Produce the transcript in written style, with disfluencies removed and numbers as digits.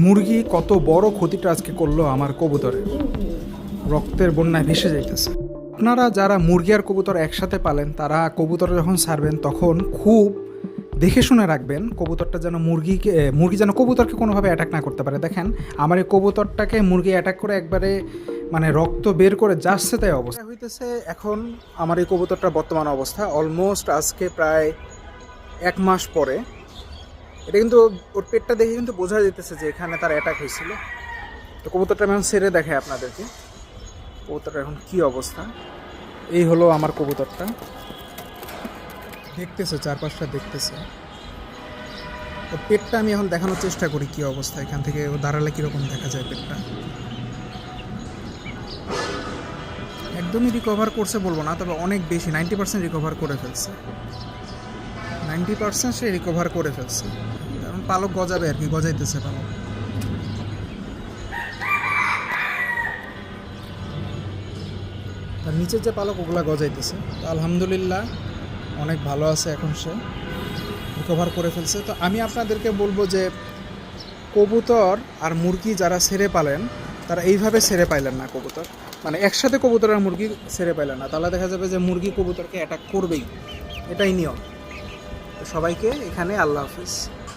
মুরগি কত বড় ক্ষতিটা আজকে করলো আমার কবুতরে, রক্তের বন্যায় ভেসে যাইতেছে। আপনারা যারা মুরগি আর কবুতর একসাথে পালেন তারা কবুতর যখন ছাড়বেন তখন খুব দেখে শুনে রাখবেন কবুতরটা যেন মুরগি যেন কবুতরকে কোনোভাবে অ্যাটাক না করতে পারে। দেখেন আমার এই কবুতরটাকে মুরগি অ্যাটাক করে একবারে মানে রক্ত বের করে যাচ্ছে তাই অবস্থা হইতেছে। এখন আমার এই কবুতরটার বর্তমান অবস্থা অলমোস্ট আজকে প্রায় 1 মাস পরে। এটা কিন্তু ওর পেটটা দেখে কিন্তু বোঝা যেতেছে যে এখানে তার অ্যাটাক হয়েছিল। তো কবুতরটা আমি এখন ছেড়ে দেখাই আপনাদেরকে কবুতরটা এখন কি অবস্থা। এই হলো আমার কবুতরটা, দেখতেছে চারপাশটা দেখতেছে। ওর পেটটা আমি এখন দেখানোর চেষ্টা করি কি অবস্থা, এখান থেকে ও দাঁড়ালে কীরকম দেখা যায় পেটটা। একদমই রিকভার করছে বলবো না, তবে অনেক বেশি 90% রিকভার করে ফেলছে। 90% সে রিকভার করে ফেলছে, কারণ পালক গজাবে আর কি, গজাইতেছে পালক। তার নিচের যে পালক ওগুলা গজাইতেছে। তো আলহামদুলিল্লাহ অনেক ভালো আছে, এখন সে রিকভার করে ফেলছে। তো আমি আপনাদেরকে বলবো যে কবুতর আর মুরগি যারা ছেড়ে পালেন তারা এইভাবে ছেড়ে পাইলেন না কবুতর, মানে একসাথে কবুতর আর মুরগি ছেড়ে পাইলেন না, তাহলে দেখা যাবে যে মুরগি কবুতরকে অ্যাটাক করবেই, এটাই নিয়ম। তো সবাইকে এখানে আল্লাহ হাফিজ।